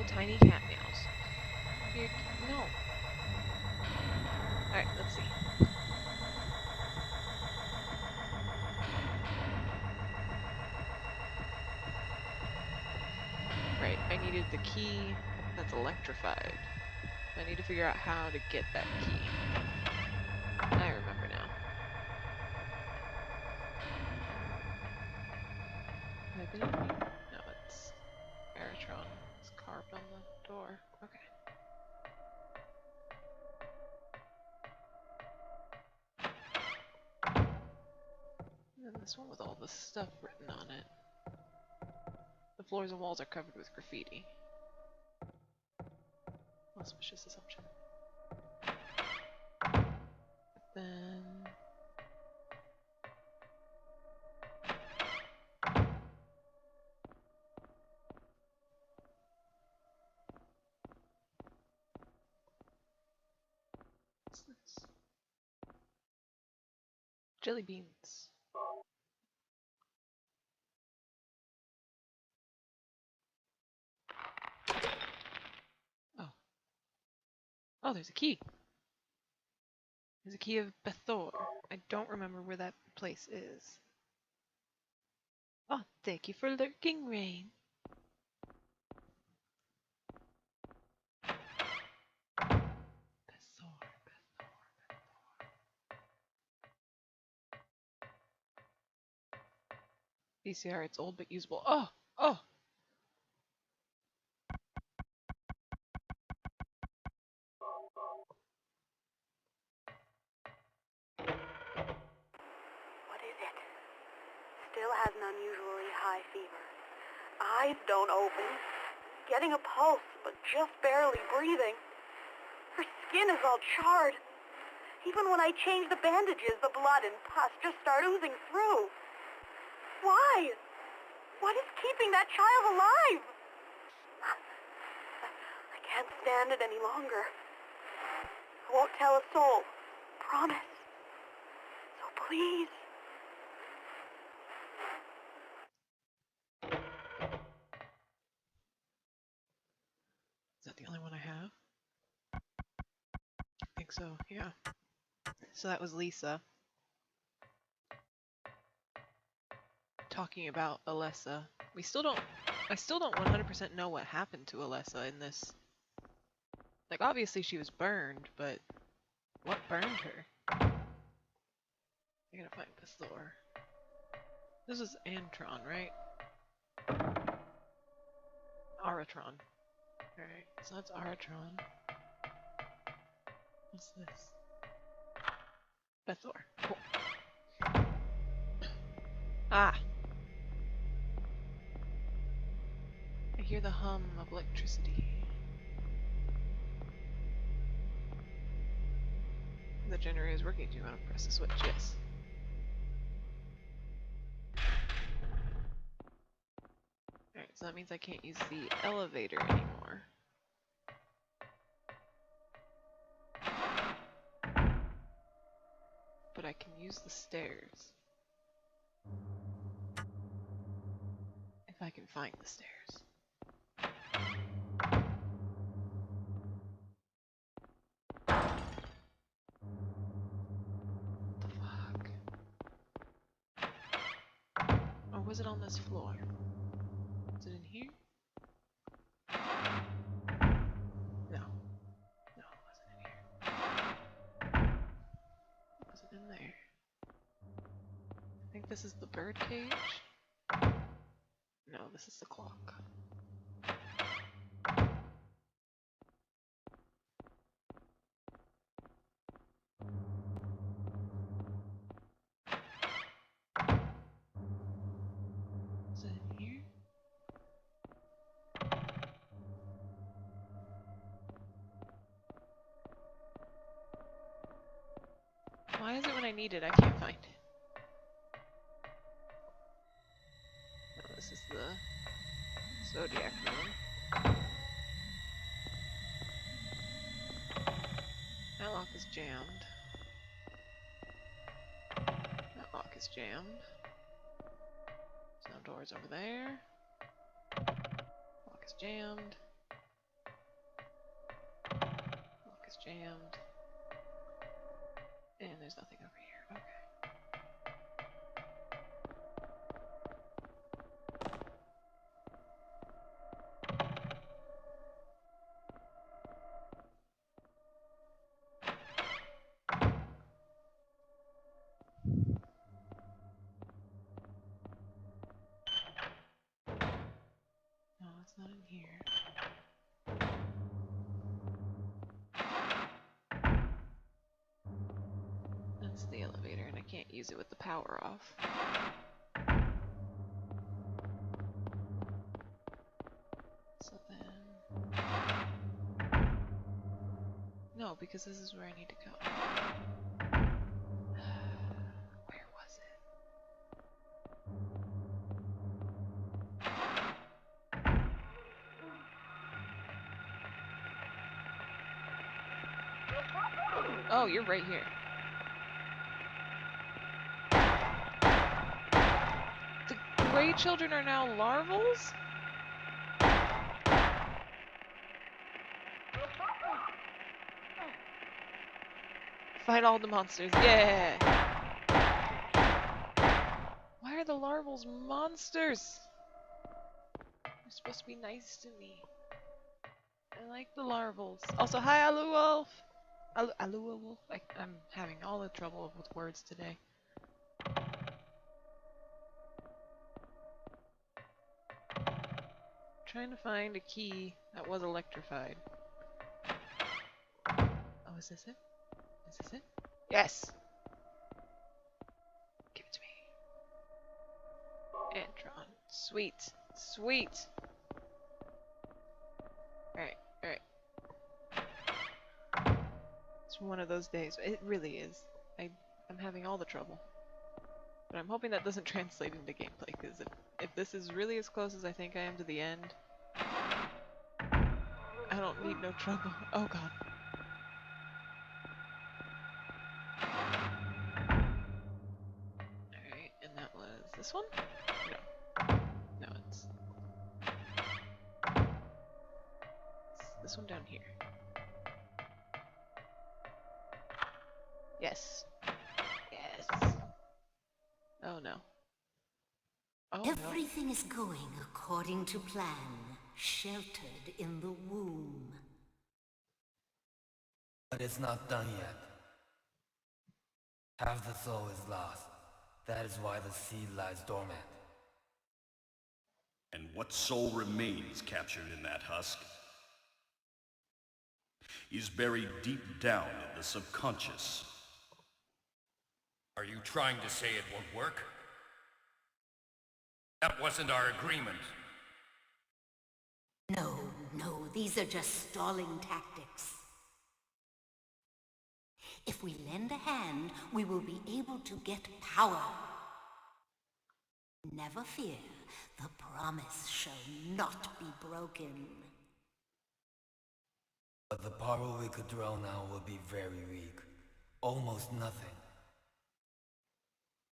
tiny cat meows. You're... No. Alright, let's see. Right, I needed the key that's electrified. I need to figure out how to get that key. I remember now. Have I been in here? No, it's Aeratron. It's carved on the door. Okay. And then this one with all the stuff written on it. The floors and walls are covered with graffiti. Auspicious assumption. Then... what's this? Jelly beans. Oh. Oh, there's a key. There's a key of Bethor. I don't remember where that place is. Oh, thank you for lurking, Rain. Bethor. VCR, it's old but usable. Oh! Oh! What is it? Still has an unusually high fever. Eyes don't open. Getting a pulse, but just barely breathing. Her skin is all charred. Even when I change the bandages, the blood and pus just start oozing through. Why? What is keeping that child alive? I can't stand it any longer. I won't tell a soul. Promise. So please. Is that the only one I have? I think so, yeah. So that was Lisa. Talking about Alessa. I still don't 100% know what happened to Alessa in this. Like, obviously she was burned, but what burned her? I gotta find Bethor. This is Antron, right? Aratron. Alright, so that's Aratron. What's this? Bethor. Cool. Ah! I hear the hum of electricity. The generator is working. Do you want to press the switch? Yes. Alright, so that means I can't use the elevator anymore. But I can use the stairs. If I can find the stairs. What the fuck? Or was it on this floor? Is it in here? No. No, it wasn't in here. Was it in there? I think this is the bird cage? No, this is the clock. Is it in here? Why is it when I need it, I can't find it? No, this is the Zodiac room. That lock is jammed. That lock is jammed. There's no doors over there. Lock is jammed. jammed. And there's nothing over here. Okay. No, it's not in here. That's the elevator, and I can't use it with the power off. So then... No, because this is where I need to go. Where was it? Oh, you're right here. The gray children are now larvals? Fight all the monsters. Yeah! Why are the larvals monsters? You're supposed to be nice to me. I like the larvals. Also, hi, Alu Wolf! Alu Wolf? I'm having all the trouble with words today. Trying to find a key that was electrified. Oh, is this it? Is this it? Yes! Give it to me. Antron. Sweet. Sweet! Alright, alright. It's one of those days. It really is. I'm having all the trouble. But I'm hoping that doesn't translate into gameplay, because if this is really as close as I think I am to the end, I don't need no trouble. Oh god. Alright, and that was this one? No. No, it's this one down here. Yes. Yes. Oh no. Oh Everything is going according to plan, sheltered in the womb. But it's not done yet. Half the soul is lost. That is why the seed lies dormant. And what soul remains captured in that husk is buried deep down in the subconscious. Are you trying to say it won't work? That wasn't our agreement. No, these are just stalling tactics. If we lend a hand, we will be able to get power. Never fear, the promise shall not be broken. But the power we could draw now will be very weak. Almost nothing.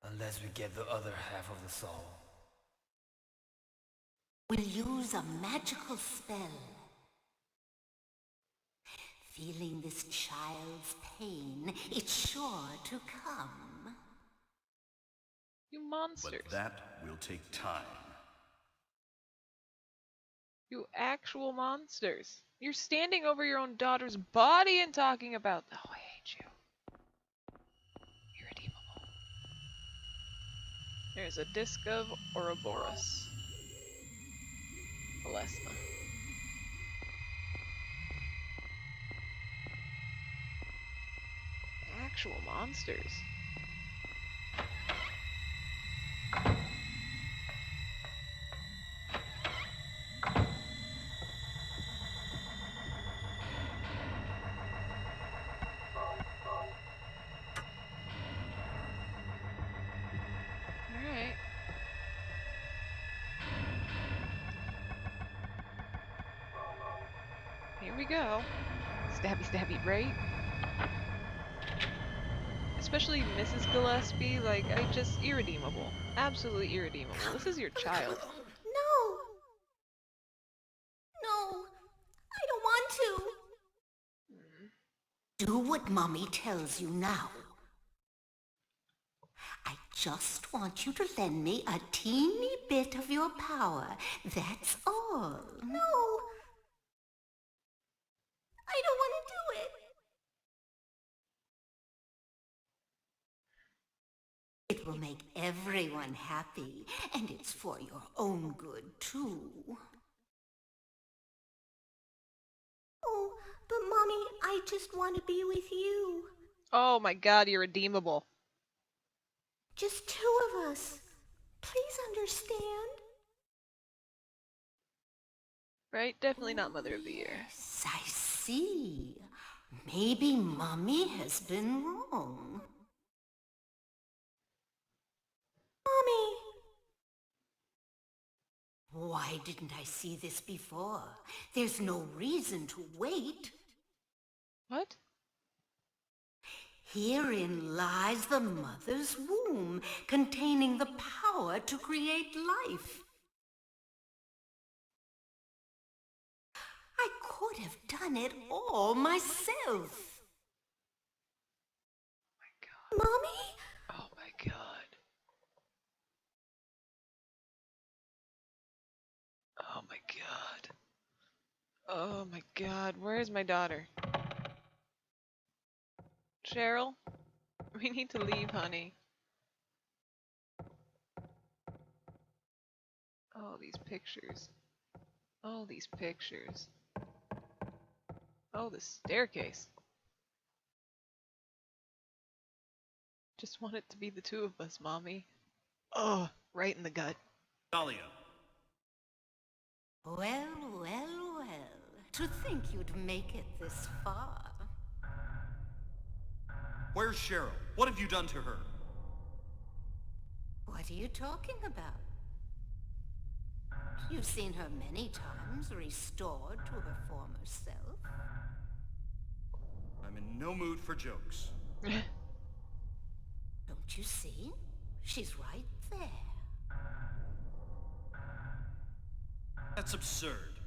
Unless we get the other half of the soul. We'll use a magical spell. Feeling this child's pain, it's sure to come. You monsters. But that will take time. You actual monsters. You're standing over your own daughter's body and talking about... Oh, I hate you. Irredeemable. There's a disc of Ouroboros. Alesna. Actual monsters. Alright. Here we go. Stabby stabby, right? Especially Mrs. Gillespie, like, irredeemable. Absolutely irredeemable. This is your child. No! No! I don't want to! Do what Mommy tells you now. I just want you to lend me a teeny bit of your power. That's all. No! I don't want to do it! It will make everyone happy, and it's for your own good, too. Oh, but Mommy, I just want to be with you. Oh my god, you're redeemable. Just two of us. Please understand. Right? Definitely not Mother of the Year. Yes, I see. Maybe Mommy has been wrong. Mommy! Why didn't I see this before? There's no reason to wait. What? Herein lies the mother's womb, containing the power to create life. I could have done it all myself. Oh my god. Mommy? Oh my god. Oh my god. Oh my god. Where is my daughter? Cheryl? We need to leave, honey. Oh, these pictures. Oh, these pictures. Oh, the staircase. Just want it to be the two of us, Mommy. Oh, right in the gut. Dalia, Well, well, well. To think you'd make it this far. where's Cheryl? What have you done to her? What are you talking about? You've seen her many times, restored to her former self. I'm in no mood for jokes. Don't you see? She's right there. That's absurd.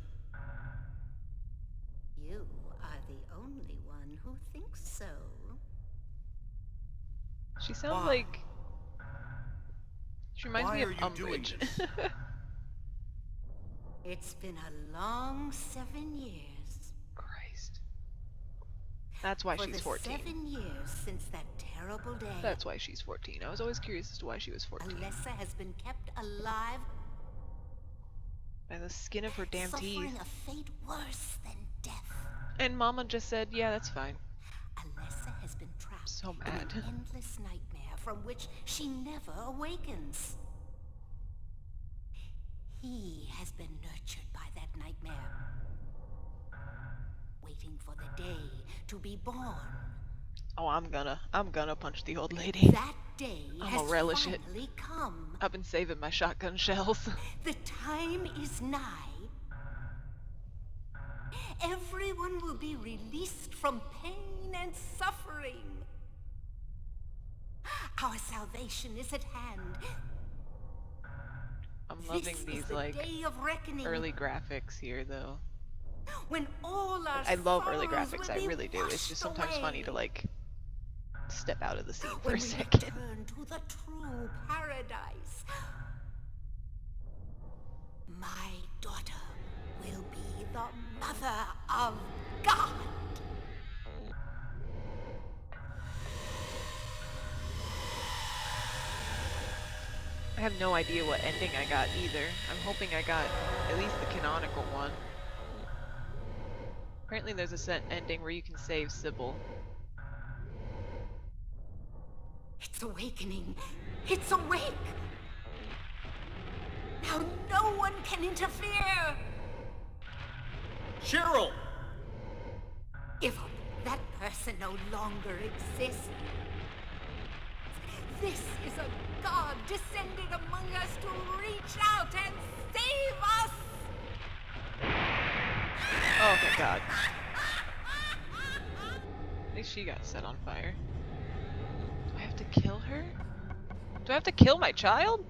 You are the only one who thinks so. She sounds Why? like... She reminds Why me of are you doing Umbridge. this? It's been a long 7 years. Christ. That's why For she's the 14. 7 years since that terrible day, That's why she's 14. I was always curious as to why she was 14. Alessa has been kept alive, By the skin of her damn suffering teeth. a fate worse than death. And Mama just said, yeah, that's fine. Alessa has been trapped So in mad. an endless nightmare from which she never awakens. He has been nurtured by that nightmare, waiting for the day to be born. Oh, I'm gonna punch the old lady. That day I'ma has relish it. finally come. I've been saving my shotgun shells. The time is nigh. Everyone will be released from pain and suffering. Our salvation is at hand. I'm loving This is these, the like, day of reckoning, early graphics here, though. when all our I love early sorrows graphics, will I be really do. It's just washed sometimes funny away. to, like, step out of the scene for When a we second. return to the true paradise. My daughter will be the mother of God. I have no idea what ending I got either. I'm hoping I got at least the canonical one. Apparently there's a set ending where you can save Sybil. It's awakening. It's awake. Now no one can interfere. Cheryl! Give up. That person no longer exists. This is a god descended among us to reach out and save us! Oh, thank God. At least she got set on fire. Do I have to kill her? Do I have to kill my child?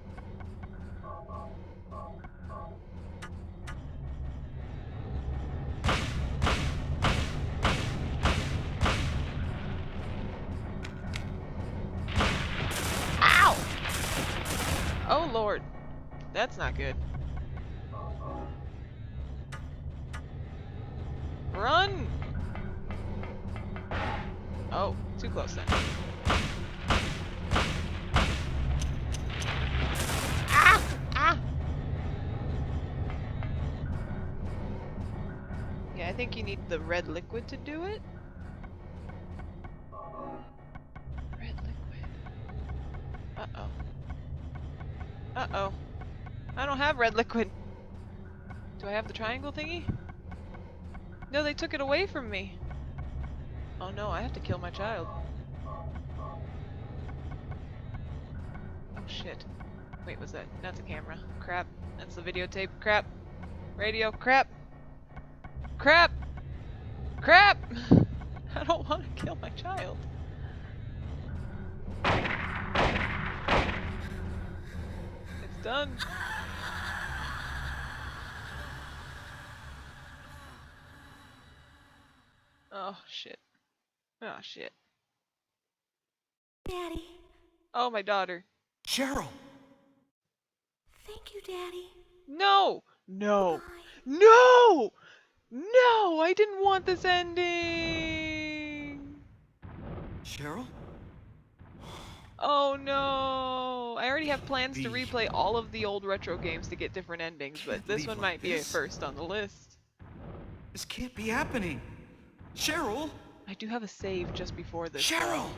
That's not good. Run! Oh, too close then. Ah! Ah! Yeah, I think you need the red liquid to do it. Red liquid. Uh-oh. Uh-oh. I don't have red liquid. Do I have the triangle thingy? No, they took it away from me. Oh no, I have to kill my child. Oh shit. Wait, what's that? That's a camera. Crap. That's the videotape. Crap. Radio. Crap. Crap! Crap! I don't want to kill my child. It's done. Oh shit. Oh shit. Daddy. Oh, my daughter. Cheryl! Thank you, Daddy. No! No! Goodbye. No! No! I didn't want this ending! Cheryl? Oh no! I already have plans to Be. replay all of the old retro games to get different endings, but Can't this leave one like might be a this. first on the list. This can't be happening. Cheryl? I do have a save just before this. Cheryl! Though.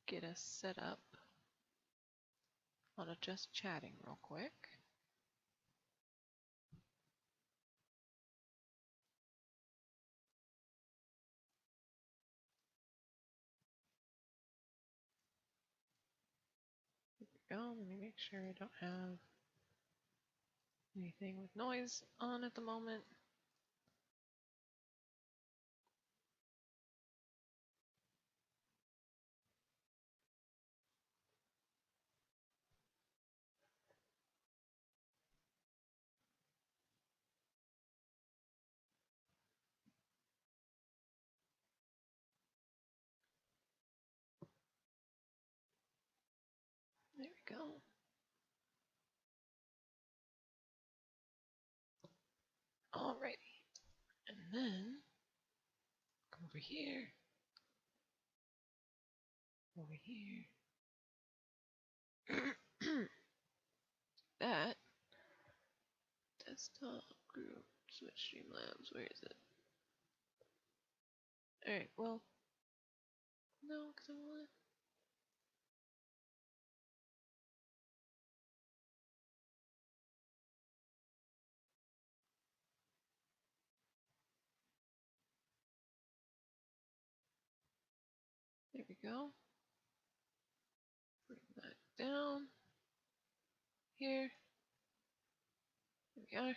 get us set up on a just chatting real quick. There we go. Let me make sure I don't have anything with noise on at the moment. There we go. Alrighty. And then come over here. Over here. That desktop group switch Streamlabs. Where is it? Alright, well, no, because I want. There we go. Bring that down. Here. There we are.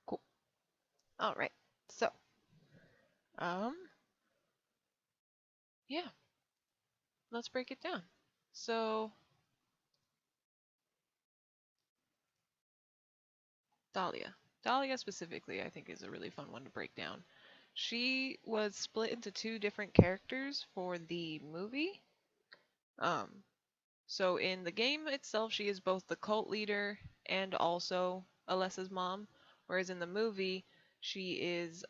Cool. Alright, so. Yeah. Let's break it down. So, Dalia. Dalia specifically, I think, is a really fun one to break down. She was split into two different characters for the movie. So in the game itself, she is both the cult leader and also Alessa's mom, whereas in the movie, she is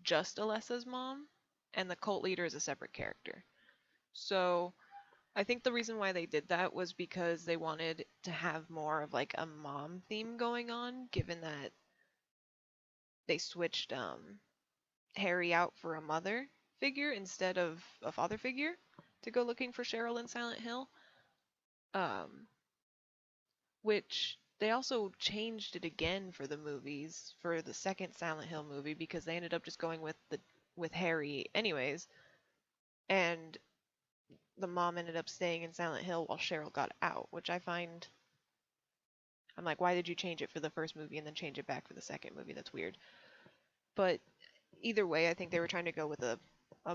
just Alessa's mom, and the cult leader is a separate character. So I think the reason why they did that was because they wanted to have more of like a mom theme going on, given that they switched Harry out for a mother figure instead of a father figure to go looking for Cheryl in Silent Hill. Which they also changed it again for the movies, for the second Silent Hill movie, because they ended up just going with Harry anyways, and the mom ended up staying in Silent Hill while Cheryl got out, which I find, I'm like, why did you change it for the first movie and then change it back for the second movie? That's weird. But either way, I think they were trying to go with a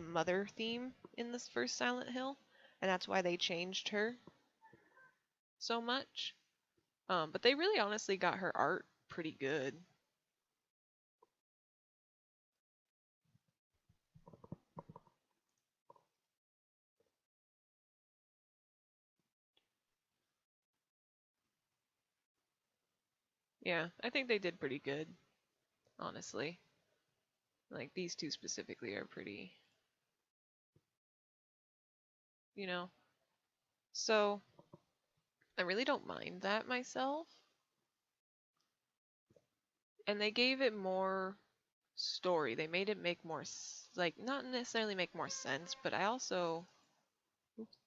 mother theme in this first Silent Hill, and that's why they changed her so much. But they really honestly got her art pretty good. Yeah, I think they did pretty good, honestly. Like, these two specifically are pretty, you know? So, I really don't mind that myself. And they gave it more story. They made it make more, like, not necessarily make more sense, but I also... Oops.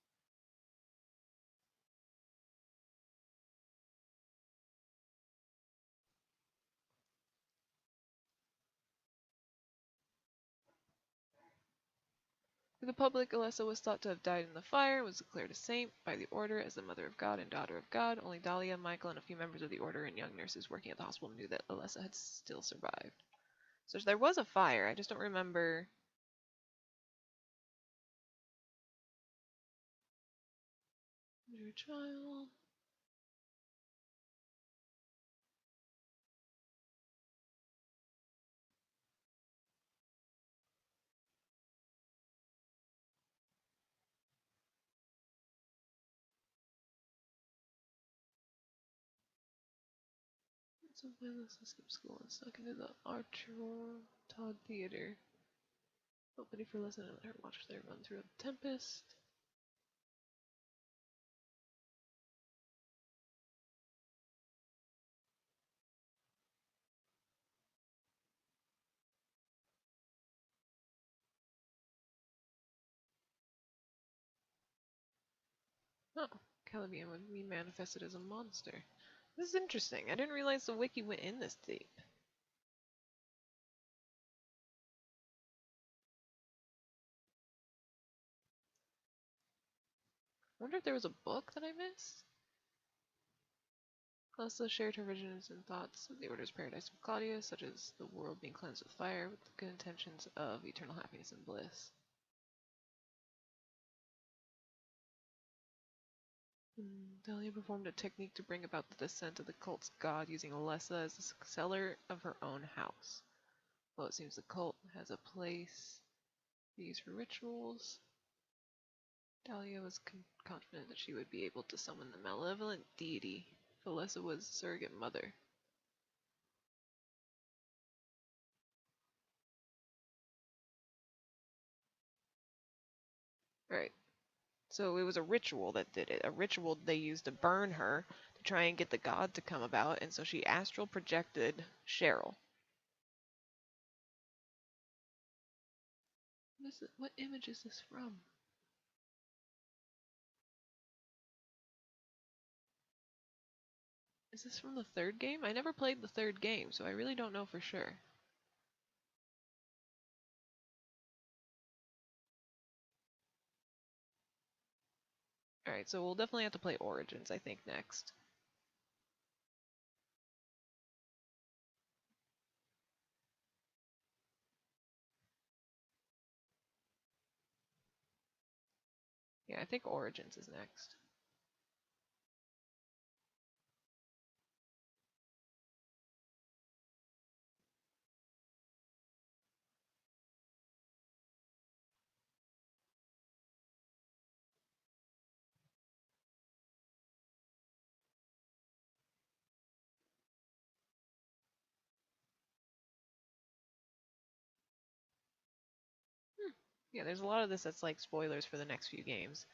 To the public, Alessa was thought to have died in the fire and was declared a saint by the Order as the Mother of God and Daughter of God. Only Dalia, Michael, and a few members of the Order and young nurses working at the hospital knew that Alessa had still survived. So there was a fire, I just don't remember... Your child... So Violet's skipped school and stuck into the Archer Todd Theater. Nobody for listening and let her watch their run through a tempest. Oh, Caliban would be manifested as a monster. This is interesting. I didn't realize the wiki went in this deep. I wonder if there was a book that I missed? Lessa shared her visions and thoughts of the Order's paradise with Claudia, such as the world being cleansed with fire, with the good intentions of eternal happiness and bliss. Dalia performed a technique to bring about the descent of the cult's god using Lessa as the successor of her own house. Well, it seems the cult has a place used for rituals. Dalia was confident that she would be able to summon the malevolent deity. Lessa was surrogate mother. Right. So it was a ritual that did it. A ritual they used to burn her to try and get the god to come about, and so she astral projected Cheryl. What image is this from? Is this from the third game? I never played the third game, so I really don't know for sure. Alright, so we'll definitely have to play Origins, I think, next. Yeah, I think Origins is next. Yeah, there's a lot of this that's like spoilers for the next few games,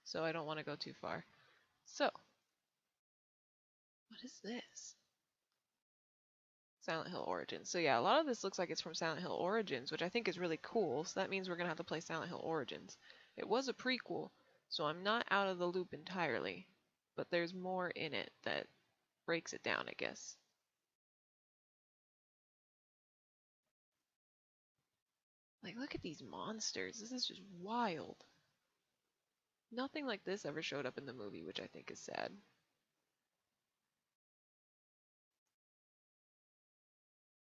so I don't want to go too far. So, what is this? Silent Hill Origins. So yeah, a lot of this looks like it's from Silent Hill Origins, which I think is really cool, so that means we're going to have to play Silent Hill Origins. It was a prequel, so I'm not out of the loop entirely, but there's more in it that breaks it down, I guess. Like, look at these monsters. This is just wild. Nothing like this ever showed up in the movie, which I think is sad.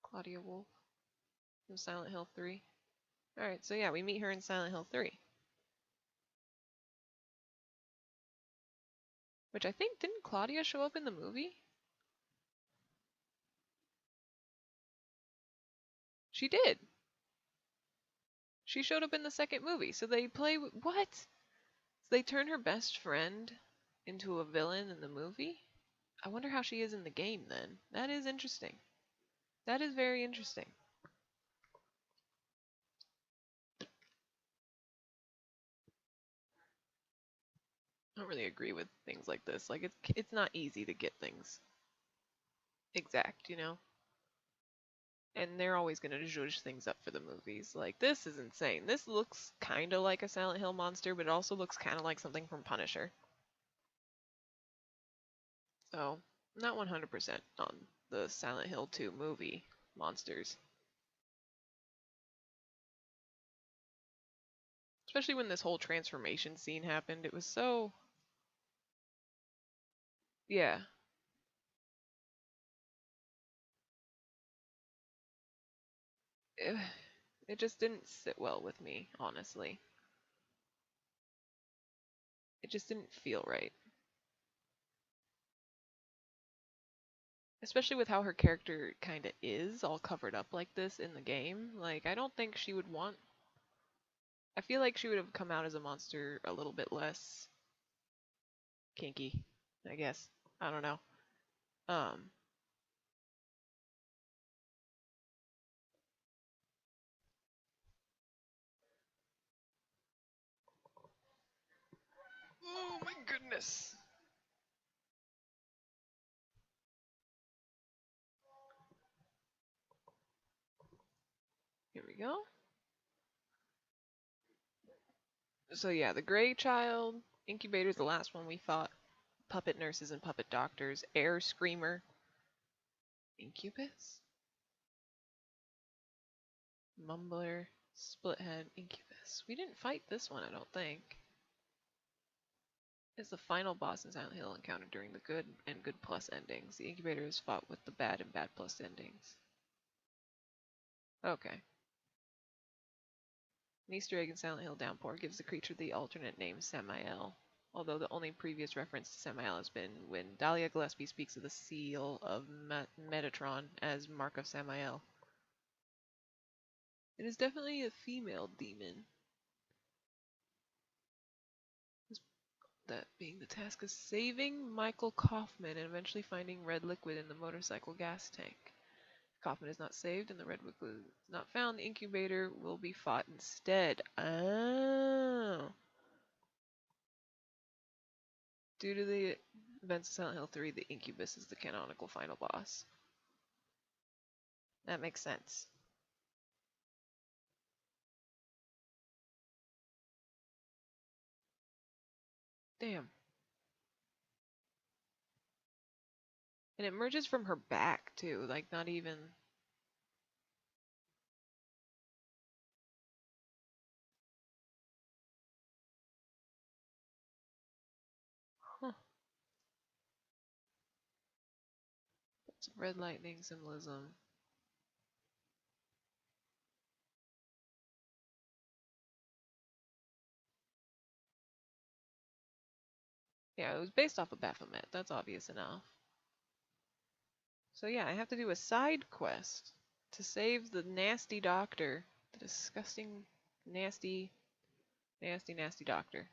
Claudia Wolf from Silent Hill 3. Alright, so yeah, we meet her in Silent Hill 3. Which I think, didn't Claudia show up in the movie? She did. She showed up in the second movie, so they play with, what? So they turn her best friend into a villain in the movie? I wonder how she is in the game then. That is interesting. That is very interesting. I don't really agree with things like this. Like, it's not easy to get things exact, you know? And they're always going to zhuzh things up for the movies. Like, this is insane. This looks kind of like a Silent Hill monster, but it also looks kind of like something from Punisher. So, not 100% on the Silent Hill 2 movie monsters. Especially when this whole transformation scene happened. It was so... yeah. It just didn't sit well with me, honestly. It just didn't feel right. Especially with how her character kind of is, all covered up like this in the game. Like, I don't think she would want... I feel like she would have come out as a monster a little bit less kinky, I guess. I don't know. Oh my goodness. Here we go. So yeah, the Grey Child Incubator's the last one we fought. Puppet nurses and puppet doctors. Air Screamer. Incubus? Mumbler. Splithead. Incubus. We didn't fight this one, I don't think. It's the final boss in Silent Hill encountered during the good and good plus endings. The Incubator is fought with the bad and bad plus endings. Okay. An Easter egg in Silent Hill Downpour gives the creature the alternate name Samael, although the only previous reference to Samael has been when Dalia Gillespie speaks of the seal of Metatron as Mark of Samael. It is definitely a female demon. That being the task of saving Michael Kaufman and eventually finding red liquid in the motorcycle gas tank. If Kaufman is not saved and the red liquid is not found, the Incubator will be fought instead. Oh. Due to the events of Silent Hill 3, the Incubus is the canonical final boss. That makes sense. Damn. And it emerges from her back, too. Like, not even... Huh. Some red lightning symbolism. Yeah, it was based off of Baphomet. That's obvious enough. So yeah, I have to do a side quest to save the nasty doctor. The disgusting, nasty, nasty, nasty doctor.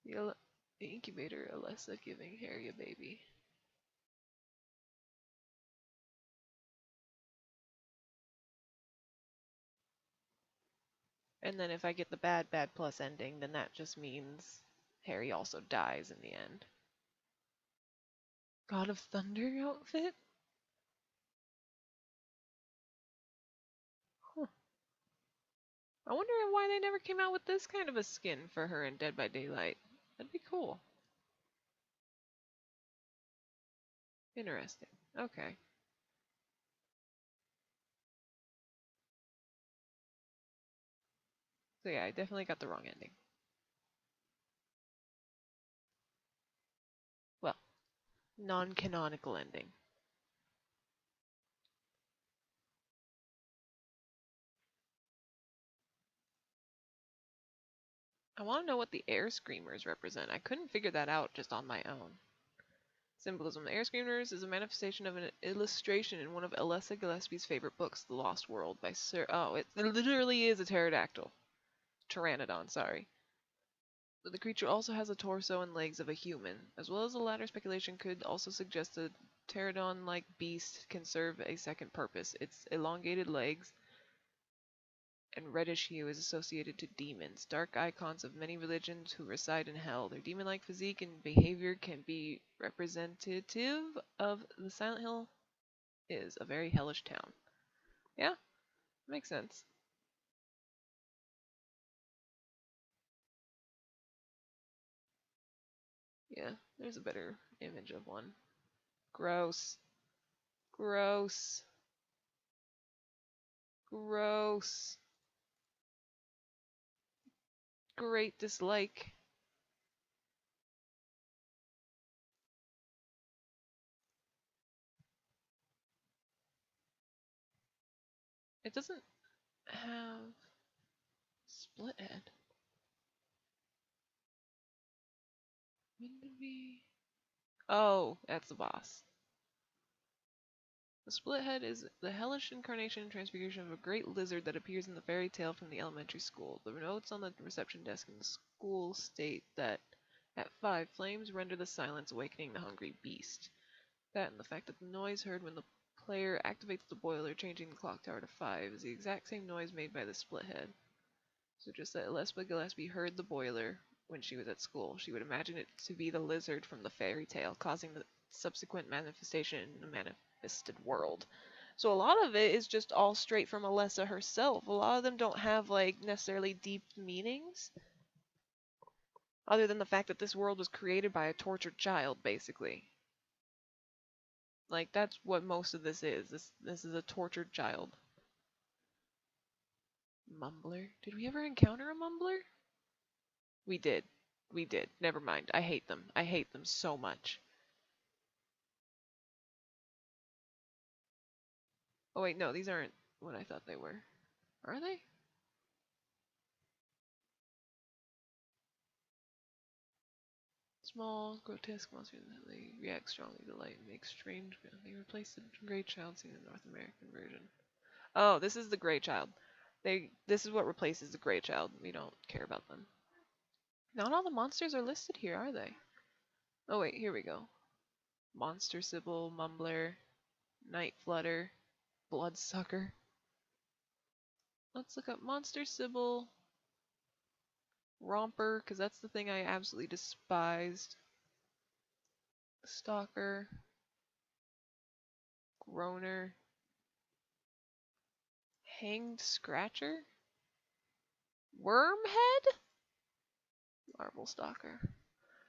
Yeah. The Incubator, Alessa giving Harry a baby. And then if I get the bad plus ending, then that just means Harry also dies in the end. God of Thunder outfit? Huh. I wonder why they never came out with this kind of a skin for her in Dead by Daylight. That'd be cool. Interesting. Okay. So yeah, I definitely got the wrong ending. Well, non-canonical ending. I want to know what the air screamers represent. I couldn't figure that out just on my own. Symbolism. The air screamers is a manifestation of an illustration in one of Alessa Gillespie's favorite books, The Lost World by Sir... Oh, it literally is a pterodactyl. Pteranodon, sorry. The creature also has a torso and legs of a human, as well as the latter speculation could also suggest a pterodon-like beast can serve a second purpose. Its elongated legs and reddish hue is associated to demons, dark icons of many religions who reside in hell. Their demon-like physique and behavior can be representative of the Silent Hill is a very hellish town. Yeah, makes sense. Yeah, there's a better image of one. Gross. Gross. Gross. Great dislike. It doesn't have split head. When did we... Oh, that's the boss. The split head is the hellish incarnation and transfiguration of a great lizard that appears in the fairy tale from the elementary school. The notes on the reception desk in the school state that at 5, flames render the silence, awakening the hungry beast. That and the fact that the noise heard when the player activates the boiler, changing the clock tower to 5, is the exact same noise made by the split head. So just that Alessa Gillespie heard the boiler when she was at school. She would imagine it to be the lizard from the fairy tale, causing subsequent manifestation in the manifested world. So a lot of it is just all straight from Alessa herself. A lot of them don't have like necessarily deep meanings, other than the fact that this world was created by a tortured child, basically. Like that's what most of this is. This is a tortured child. Mumbler. Did we ever encounter a mumbler? We did. We did. Never mind. I hate them. I hate them so much. Oh wait, no, these aren't what I thought they were. Are they? Small, grotesque monsters that they react strongly to light and make strange. They replaced the Grey Child seen in the North American version. Oh, this is the Grey Child. This is what replaces the Grey Child. We don't care about them. Not all the monsters are listed here, are they? Oh wait, here we go. Monster Sybil, Mumbler, Night Flutter, Bloodsucker. Let's look up Monster Sybil, Romper, because that's the thing I absolutely despised. Stalker, Groaner, Hanged Scratcher, Wormhead, Larval Stalker.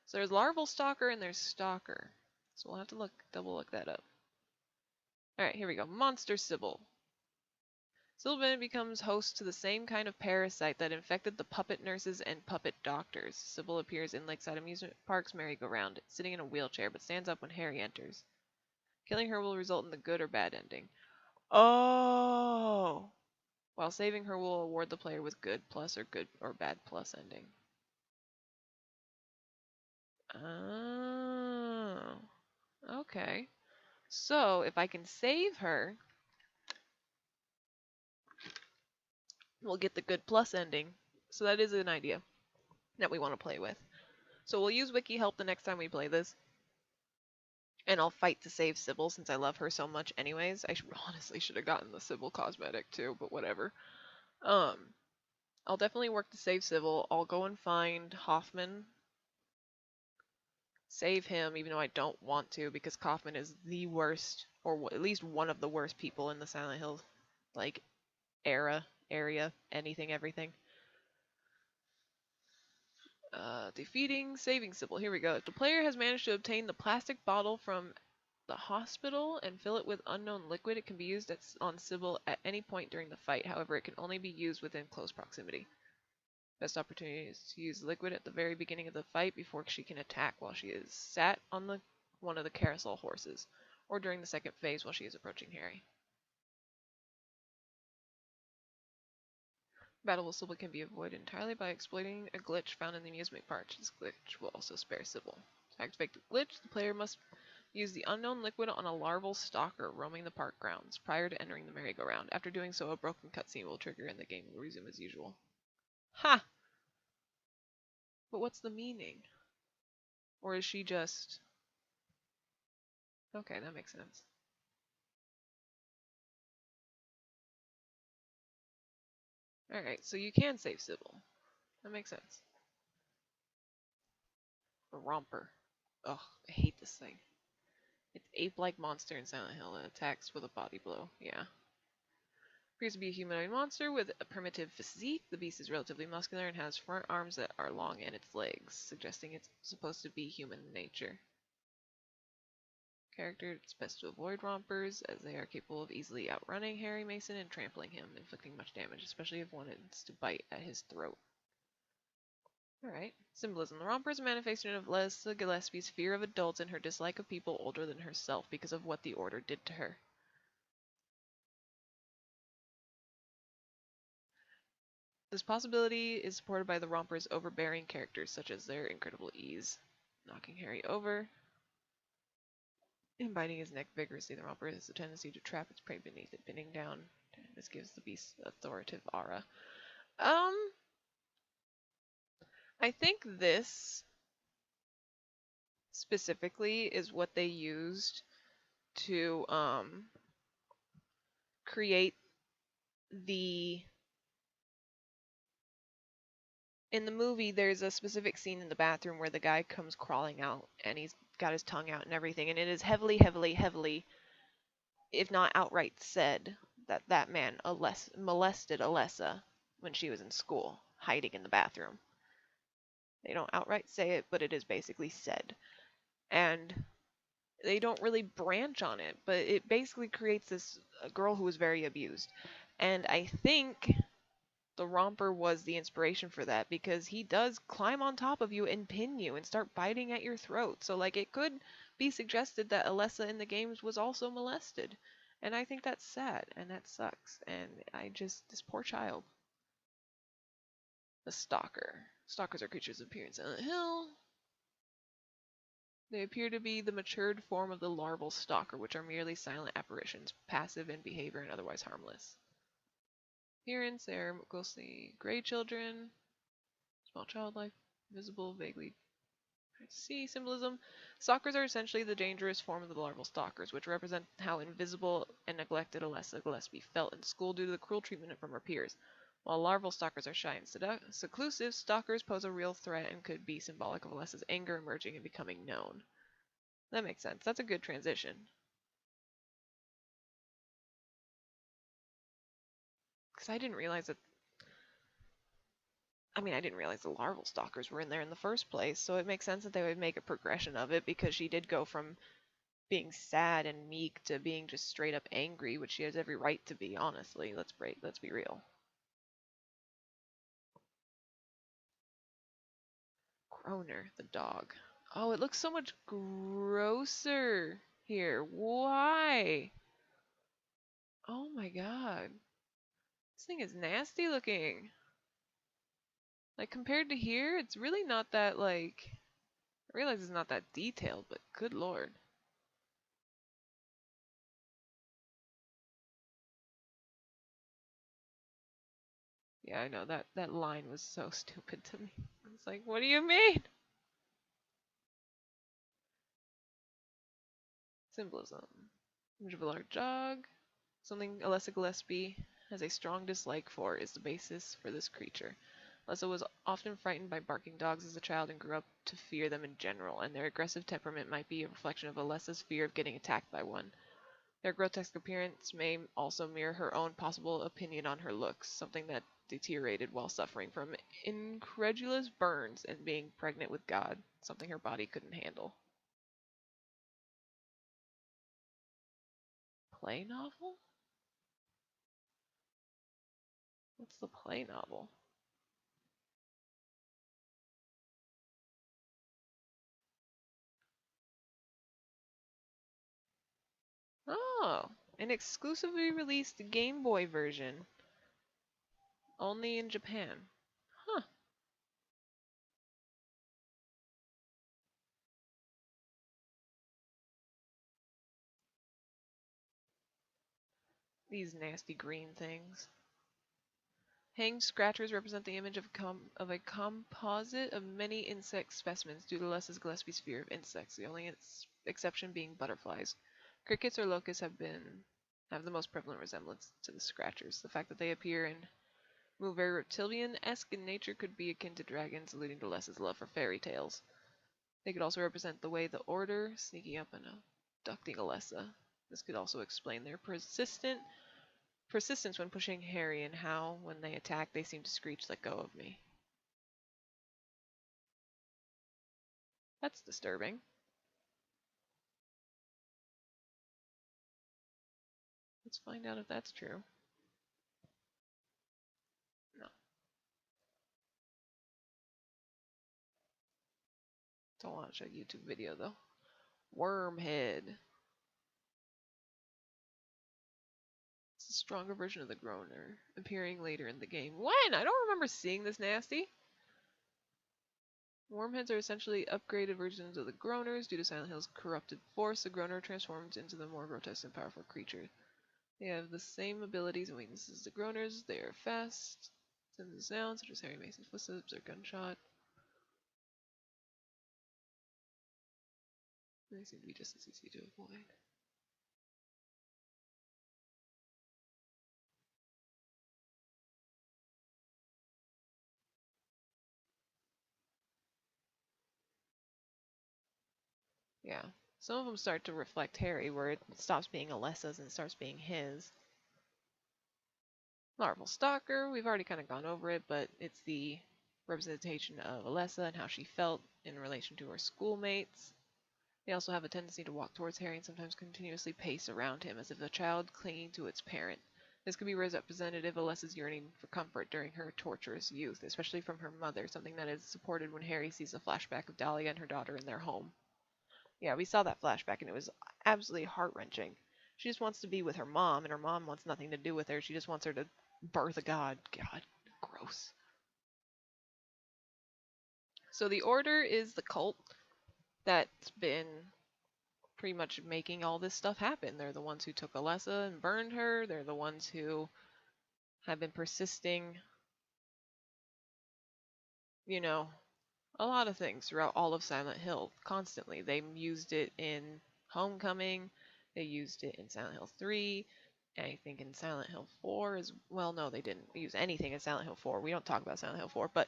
So there's Larval Stalker and there's Stalker. So we'll have to double look that up. Alright, here we go. Monster Sybil. Sybil becomes host to the same kind of parasite that infected the puppet nurses and puppet doctors. Sybil appears in Lakeside Amusement Park's merry-go-round, sitting in a wheelchair, but stands up when Harry enters. Killing her will result in the good or bad ending. Oh! While saving her will award the player with good plus or good or bad plus ending. Oh. Okay. So, if I can save her, we'll get the good plus ending. So that is an idea that we want to play with. So we'll use wiki help the next time we play this. And I'll fight to save Sybil since I love her so much anyways. I honestly should have gotten the Sybil cosmetic too, but whatever. I'll definitely work to save Sybil. I'll go and find Hoffman. Save him, even though I don't want to, because Kaufman is the worst, or at least one of the worst people in the Silent Hill, like, area, anything, everything. Saving Sybil. Here we go. If the player has managed to obtain the plastic bottle from the hospital and fill it with unknown liquid, it can be used on Sybil at any point during the fight. However, it can only be used within close proximity. Best opportunity is to use liquid at the very beginning of the fight before she can attack while she is sat on one of the carousel horses, or during the second phase while she is approaching Harry. Battle with Sybil can be avoided entirely by exploiting a glitch found in the amusement park. This glitch will also spare Sybil. To activate the glitch, the player must use the unknown liquid on a larval stalker roaming the park grounds prior to entering the merry-go-round. After doing so, a broken cutscene will trigger and the game will resume as usual. Ha! But what's the meaning? Or is she just... Okay, that makes sense. Alright, so you can save Sybil. That makes sense. A romper. Ugh, I hate this thing. It's ape-like monster in Silent Hill that attacks with a body blow. Yeah. Appears to be a humanoid monster with a primitive physique. The beast is relatively muscular and has front arms that are long and its legs, suggesting it's supposed to be human in nature. Character, it's best to avoid rompers, as they are capable of easily outrunning Harry Mason and trampling him, inflicting much damage, especially if one is to bite at his throat. Alright. Symbolism. The romper is a manifestation of Leslie Gillespie's fear of adults and her dislike of people older than herself because of what the Order did to her. This possibility is supported by the romper's overbearing characters, such as their incredible ease. Knocking Harry over and biting his neck vigorously, the romper has a tendency to trap its prey beneath it, pinning down. This gives the beast authoritative aura. I think this specifically is what they used to create the... In the movie, there's a specific scene in the bathroom where the guy comes crawling out and he's got his tongue out and everything, and it is heavily, if not outright said, that that man molested Alessa when she was in school, hiding in the bathroom. They don't outright say it, but it is basically said. And they don't really branch on it, but it basically creates this girl who was very abused. And I think the romper was the inspiration for that, because he does climb on top of you and pin you and start biting at your throat. So like, it could be suggested that Alessa in the games was also molested. And I think that's sad, and that sucks. And this poor child. The Stalker. Stalkers are creatures that appear in Silent Hill. They appear to be the matured form of the larval stalker, which are merely silent apparitions, passive in behavior and otherwise harmless. Appearance, they are ghostly gray children, small childlike, visible, vaguely hard to see. Symbolism. Stalkers are essentially the dangerous form of the larval stalkers, which represent how invisible and neglected Alessa Gillespie felt in school due to the cruel treatment from her peers. While larval stalkers are shy and seclusive, stalkers pose a real threat and could be symbolic of Alessa's anger emerging and becoming known. That makes sense. That's a good transition. Because I didn't realize that... I mean, I didn't realize the larval stalkers were in there in the first place, so it makes sense that they would make a progression of it, because she did go from being sad and meek to being just straight up angry, which she has every right to be, honestly. Let's be real. Groner, the dog. Oh, it looks so much grosser here. Why? Oh my god. This thing is nasty looking. Like, compared to here, it's really not that, like... I realize it's not that detailed, but good lord. Yeah, I know, that line was so stupid to me. It's like, what do you mean? Symbolism. Image of a large dog. Something Alessa Gillespie has a strong dislike for is the basis for this creature. Alessa was often frightened by barking dogs as a child and grew up to fear them in general, and their aggressive temperament might be a reflection of Alessa's fear of getting attacked by one. Their grotesque appearance may also mirror her own possible opinion on her looks, something that deteriorated while suffering from incredulous burns and being pregnant with God, something her body couldn't handle. Play novel? What's the play novel? Oh, an exclusively released Game Boy version. Only in Japan. Huh. These nasty green things. Hanged scratchers represent the image of a composite of many insect specimens due to Alessa Gillespie's fear of insects, the only exception being butterflies. Crickets or locusts have the most prevalent resemblance to the scratchers. The fact that they appear and move very reptilian-esque in nature could be akin to dragons, alluding to Alessa's love for fairy tales. They could also represent the way the Order sneaking up and abducting Alessa. This could also explain their persistence when pushing Harry, and how, when they attack, they seem to screech, "Let go of me." That's disturbing. Let's find out if that's true. No. Don't watch a YouTube video, though. Wormhead. It's a stronger version of the Groner, appearing later in the game. When? I don't remember seeing this nasty. Wormheads are essentially upgraded versions of the Groners. Due to Silent Hill's corrupted force, the Groner transforms into the more grotesque and powerful creature. They have the same abilities and weaknesses as the Groners. They are fast, sense of sound, such as Harry Mason's footsteps or gunshot. They seem to be just as easy to avoid. Yeah. Some of them start to reflect Harry, where it stops being Alessa's and starts being his. Larval Stalker, we've already kind of gone over it, but it's the representation of Alessa and how she felt in relation to her schoolmates. They also have a tendency to walk towards Harry and sometimes continuously pace around him, as if a child clinging to its parent. This could be representative of Alessa's yearning for comfort during her torturous youth, especially from her mother, something that is supported when Harry sees a flashback of Dalia and her daughter in their home. Yeah, we saw that flashback and it was absolutely heart-wrenching. She just wants to be with her mom, and her mom wants nothing to do with her. She just wants her to birth a god. God, gross. So the Order is the cult that's been pretty much making all this stuff happen. They're the ones who took Alessa and burned her. They're the ones who have been persisting, you know, a lot of things throughout all of Silent Hill constantly. They used it in Homecoming, they used it in Silent Hill 3, and I think in Silent Hill 4 as well. No, they didn't use anything in Silent Hill 4. We don't talk about Silent Hill 4, but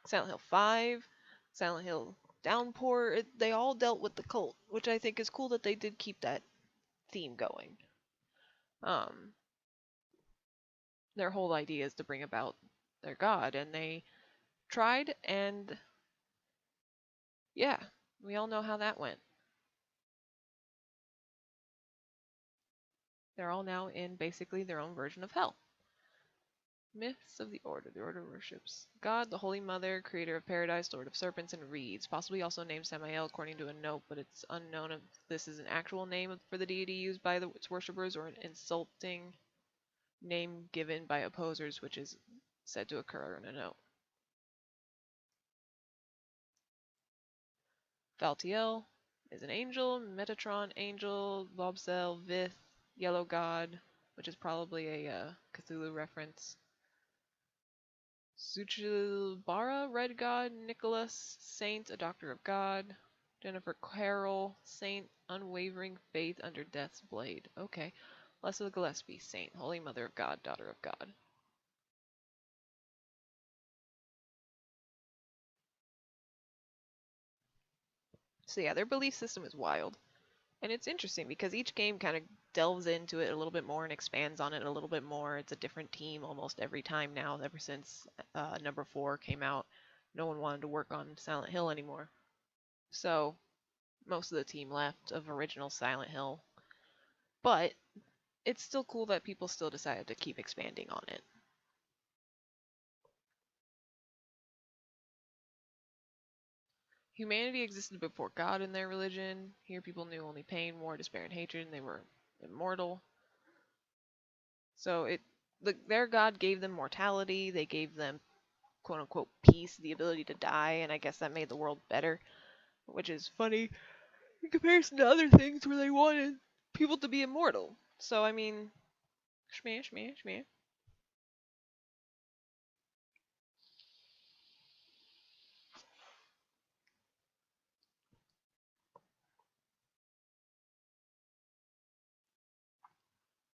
Silent Hill 5, Silent Hill Downpour, they all dealt with the cult, which I think is cool that they did keep that theme going. Their whole idea is to bring about their god, and they tried, and yeah, we all know how that went. They're all now in basically their own version of hell. Myths of the Order. The Order worships God, the Holy Mother, creator of paradise, lord of serpents and reeds, possibly also named Samael according to a note, but it's unknown if this is an actual name for the deity used by its worshippers or an insulting name given by opposers, which is said to occur in a note. Valtiel is an angel, Metatron angel, Bobsel, Vith, Yellow God, which is probably a Cthulhu reference. Suchilbara, Red God, Nicholas, Saint, a Doctor of God, Jennifer Carroll, Saint, Unwavering Faith under Death's Blade. Okay. Alessa Gillespie, Saint, Holy Mother of God, Daughter of God. So yeah, their belief system is wild. And it's interesting because each game kind of delves into it a little bit more and expands on it a little bit more. It's a different team almost every time now, ever since number 4 came out. No one wanted to work on Silent Hill anymore. So most of the team left of original Silent Hill. But it's still cool that people still decided to keep expanding on it. Humanity existed before God in their religion. Here people knew only pain, war, despair, and hatred, and they were immortal. So their God gave them mortality. They gave them quote-unquote peace, the ability to die, and I guess that made the world better, which is funny in comparison to other things where they wanted people to be immortal. So, I mean, shmeh, shmeh, shmeh.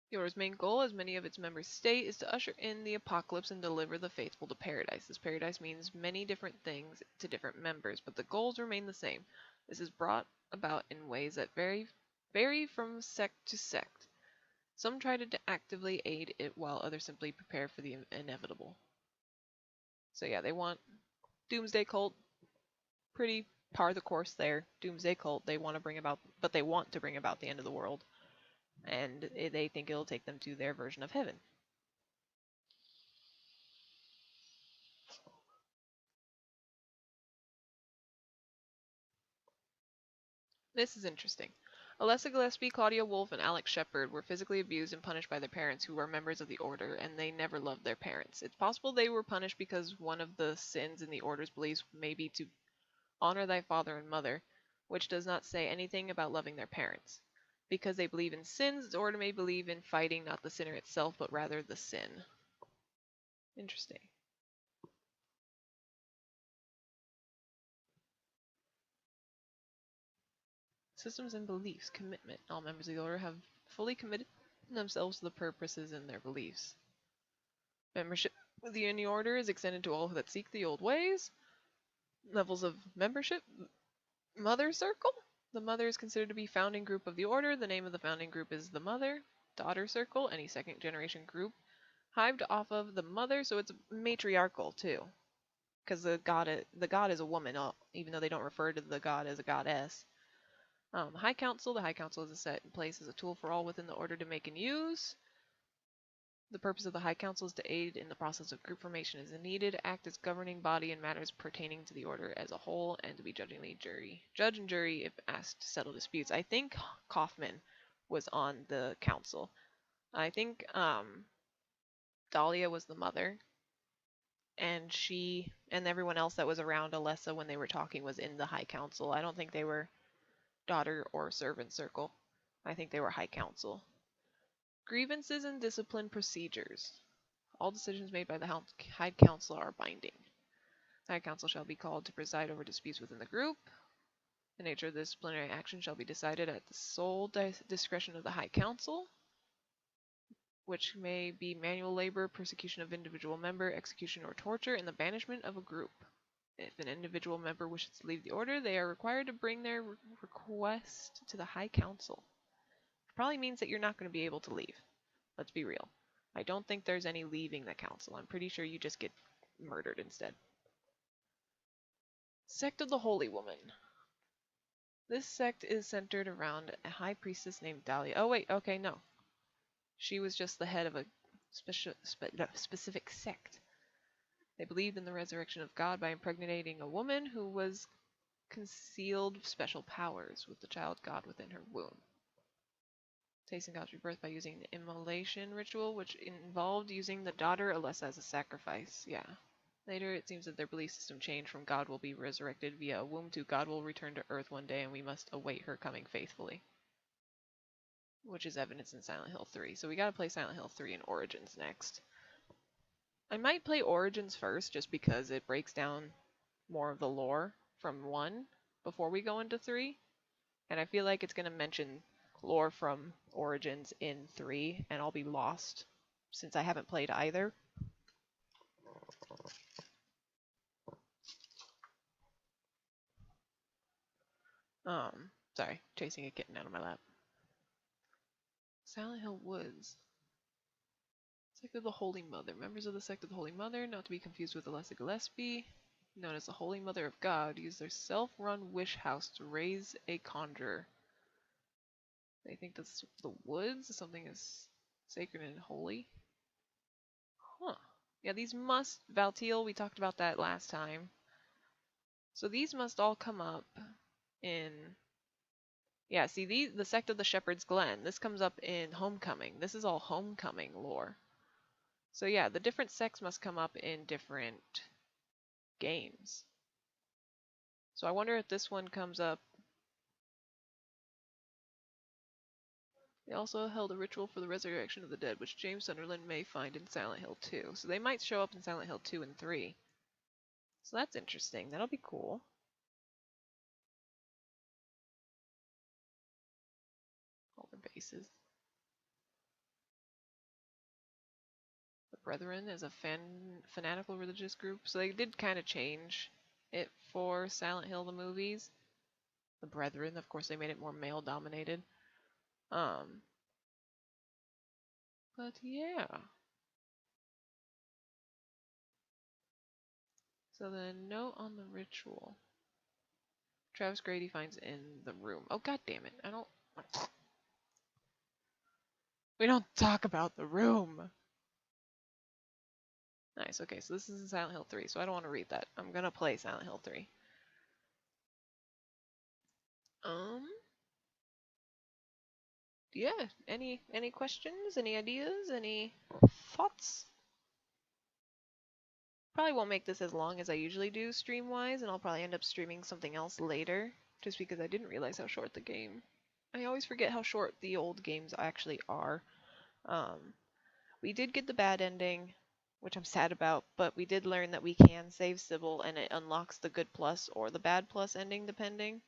The Order's main goal, as many of its members state, is to usher in the apocalypse and deliver the faithful to paradise. This paradise means many different things to different members, but the goals remain the same. This is brought about in ways that vary from sect to sect. Some try to actively aid it, while others simply prepare for the inevitable. So yeah, they want Doomsday Cult, pretty par the course there. Doomsday Cult, they want to bring about the end of the world. And they think it'll take them to their version of heaven. This is interesting. Alessa Gillespie, Claudia Wolf, and Alex Shepard were physically abused and punished by their parents, who were members of the Order, and they never loved their parents. It's possible they were punished because one of the sins in the Order's beliefs may be to honor thy father and mother, which does not say anything about loving their parents. Because they believe in sins, the Order may believe in fighting not the sinner itself, but rather the sin. Interesting. Systems and beliefs. Commitment. All members of the Order have fully committed themselves to the purposes in their beliefs. Membership within the Order is extended to all that seek the old ways. Levels of membership. Mother Circle. The Mother is considered to be founding group of the Order. The name of the founding group is the Mother. Daughter Circle, any second generation group. Hived off of the Mother, so it's matriarchal too. Because the god is a woman, even though they don't refer to the god as a goddess. High Council. The High Council is set in place as a tool for all within the Order to make and use. The purpose of the High Council is to aid in the process of group formation as needed, act as governing body in matters pertaining to the Order as a whole, and to be judge and jury if asked to settle disputes. I think Kaufman was on the council. I think Dalia was the mother, and she and everyone else that was around Alessa when they were talking was in the High Council. I don't think they were daughter or servant circle. I think they were High Council. Grievances and discipline procedures. All decisions made by the High Council are binding. The High Council shall be called to preside over disputes within the group. The nature of the disciplinary action shall be decided at the sole discretion of the High Council, which may be manual labor, persecution of individual member, execution or torture, and the banishment of a group. If an individual member wishes to leave the Order, they are required to bring their request to the High Council. Probably means that you're not going to be able to leave. Let's be real. I don't think there's any leaving the council. I'm pretty sure you just get murdered instead. Sect of the Holy Woman. This sect is centered around a high priestess named Dalia. Oh wait, okay, no. She was just the head of a specific sect. They believed in the resurrection of God by impregnating a woman who was concealed special powers with the child God within her womb. Tasting God's rebirth by using the immolation ritual, which involved using the daughter Alessa as a sacrifice. Yeah. Later, it seems that their belief system changed from God will be resurrected via a womb to God will return to Earth one day and we must await her coming faithfully. Which is evidence in Silent Hill 3. So we gotta play Silent Hill 3 and Origins next. I might play Origins first just because it breaks down more of the lore from 1 before we go into 3. And I feel like it's gonna mention lore from Origins in 3, and I'll be lost since I haven't played either. Sorry, chasing a kitten out of my lap. Silent Hill Woods. Sect of the Holy Mother. Members of the Sect of the Holy Mother, not to be confused with Alessa Gillespie, known as the Holy Mother of God, use their self-run wish house to raise a conjurer. They think that the woods, something is sacred and holy. Huh. Yeah, these must, Valtiel, we talked about that last time. So these must all come up in, yeah, see, the Sect of the Shepherd's Glen, this comes up in Homecoming. This is all Homecoming lore. So yeah, the different sects must come up in different games. So I wonder if this one comes up. They also held a ritual for the resurrection of the dead, which James Sunderland may find in Silent Hill 2. So they might show up in Silent Hill 2 and 3. So that's interesting. That'll be cool. All the bases. The Brethren is a fanatical religious group. So they did kind of change it for Silent Hill the movies. The Brethren, of course, they made it more male dominated. But yeah. So the note on the ritual. Travis Grady finds in the room. Oh, god damn it. We don't talk about the room. Nice, okay, so this is in Silent Hill 3, so I don't want to read that. I'm gonna play Silent Hill 3. Yeah, any questions, any ideas, any thoughts? Probably won't make this as long as I usually do stream-wise, and I'll probably end up streaming something else later, just because I didn't realize how short the game. I always forget how short the old games actually are. We did get the bad ending, which I'm sad about, but we did learn that we can save Sybil, and it unlocks the good plus or the bad plus ending, depending.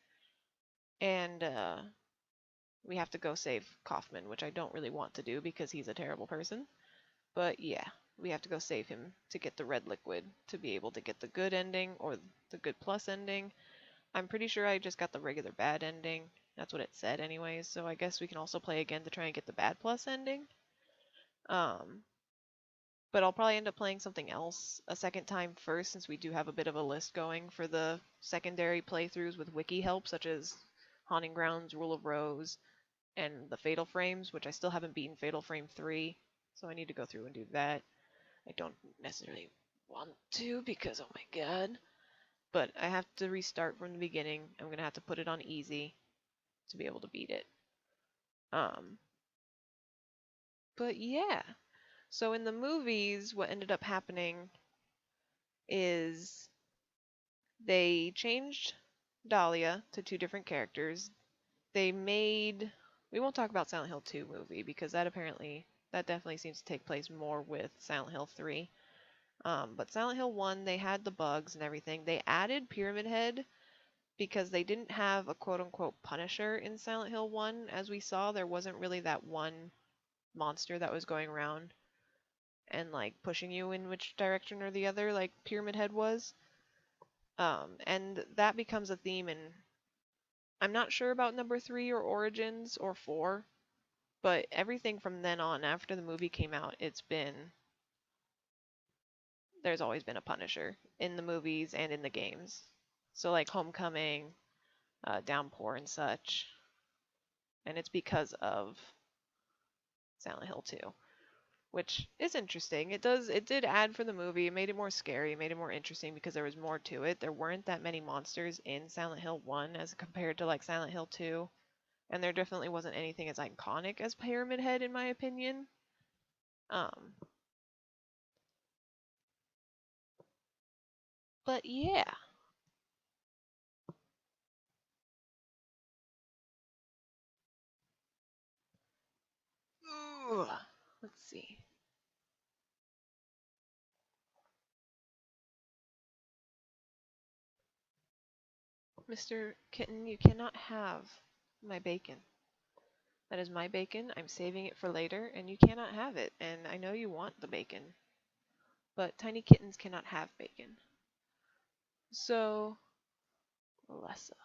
And, we have to go save Kaufman, which I don't really want to do because he's a terrible person. But yeah, we have to go save him to get the red liquid to be able to get the good ending or the good plus ending. I'm pretty sure I just got the regular bad ending. That's what it said anyways, so I guess we can also play again to try and get the bad plus ending. But I'll probably end up playing something else a second time first, since we do have a bit of a list going for the secondary playthroughs with wiki help, such as Haunting Grounds, Rule of Rose, and the Fatal Frames, which I still haven't beaten Fatal Frame 3, so I need to go through and do that. I don't necessarily want to because, oh my god. But I have to restart from the beginning. I'm going to have to put it on easy to be able to beat it. But yeah. So in the movies, what ended up happening is they changed Dalia to 2 different characters. They made... We won't talk about Silent Hill 2 movie because that definitely seems to take place more with Silent Hill 3. But Silent Hill 1, they had the bugs and everything. They added Pyramid Head because they didn't have a quote-unquote Punisher in Silent Hill 1. As we saw, there wasn't really that one monster that was going around and like pushing you in which direction or the other like Pyramid Head was. And that becomes a theme in... I'm not sure about number 3 or Origins or 4, but everything from then on, after the movie came out, there's always been a Punisher in the movies and in the games. So like Homecoming, Downpour and such. And it's because of Silent Hill 2, which is interesting. It did add for the movie. It made it more scary, it made it more interesting because there was more to it. There weren't that many monsters in Silent Hill 1 as compared to like Silent Hill 2. And there definitely wasn't anything as iconic as Pyramid Head in my opinion. But yeah. Ooh, let's see. Mr. Kitten, you cannot have my bacon. That is my bacon. I'm saving it for later, and you cannot have it. And I know you want the bacon, but tiny kittens cannot have bacon. So, Alessa.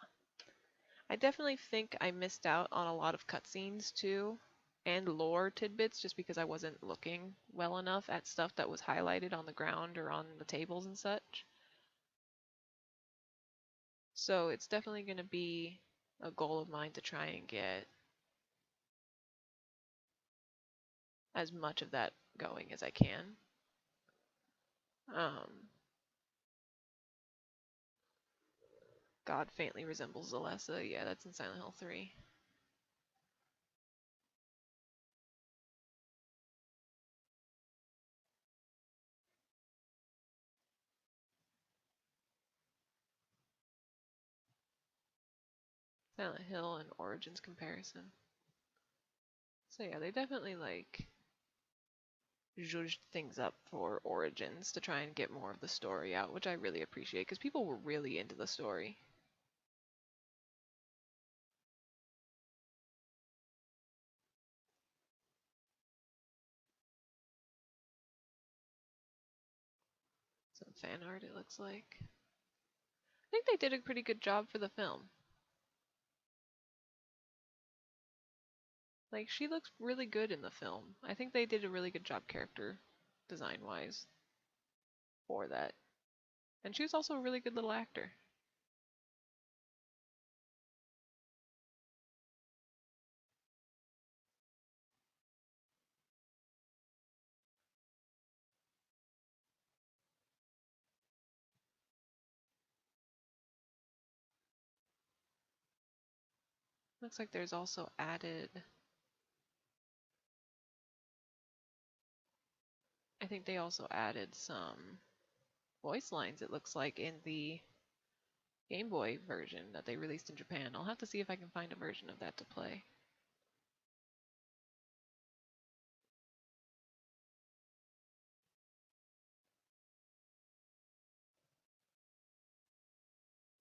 I definitely think I missed out on a lot of cutscenes too, and lore tidbits, just because I wasn't looking well enough at stuff that was highlighted on the ground or on the tables and such. So it's definitely going to be a goal of mine to try and get as much of that going as I can. God faintly resembles Alessa. Yeah, that's in Silent Hill 3. Silent Hill and Origins comparison. So yeah, they definitely like zhuzhed things up for Origins to try and get more of the story out, which I really appreciate because people were really into the story. Some fan art it looks like. I think they did a pretty good job for the film. Like, she looks really good in the film. I think they did a really good job character design-wise for that. And she was also a really good little actor. Looks like there's also added... I think they also added some voice lines, it looks like, in the Game Boy version that they released in Japan. I'll have to see if I can find a version of that to play.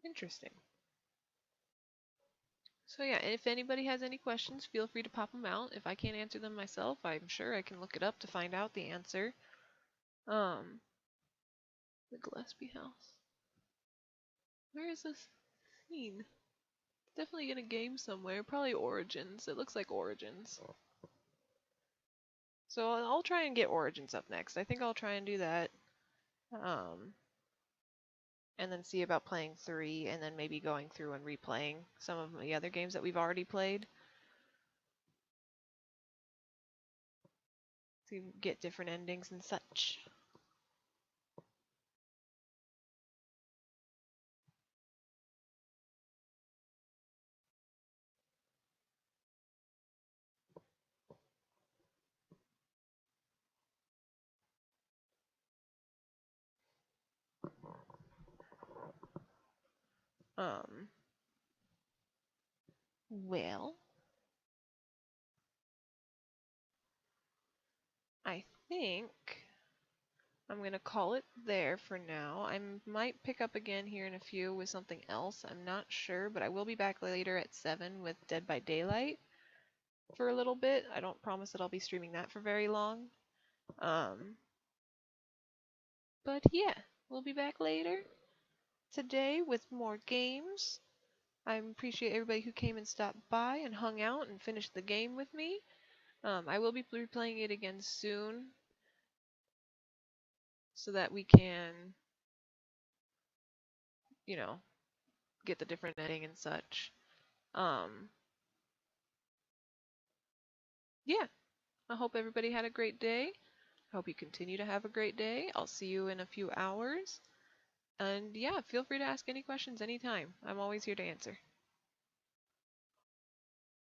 Interesting. So yeah, if anybody has any questions, feel free to pop them out. If I can't answer them myself, I'm sure I can look it up to find out the answer. The Gillespie House. Where is this? mean? Definitely in a game somewhere. Probably Origins. It looks like Origins. So I'll try and get Origins up next. I think I'll try and do that. And then see about playing 3, and then maybe going through and replaying some of the other games that we've already played. To get different endings and such. Well, I think I'm gonna call it there for now. I might pick up again here in a few with something else. I'm not sure, but I will be back later at 7 with Dead by Daylight for a little bit. I don't promise that I'll be streaming that for very long. But yeah, we'll be back later today with more games. I appreciate everybody who came and stopped by and hung out and finished the game with me. I will be replaying it again soon so that we can, you know, get the different ending and such. Yeah, I hope everybody had a great day. I hope you continue to have a great day. I'll see you in a few hours. And yeah, feel free to ask any questions anytime. I'm always here to answer.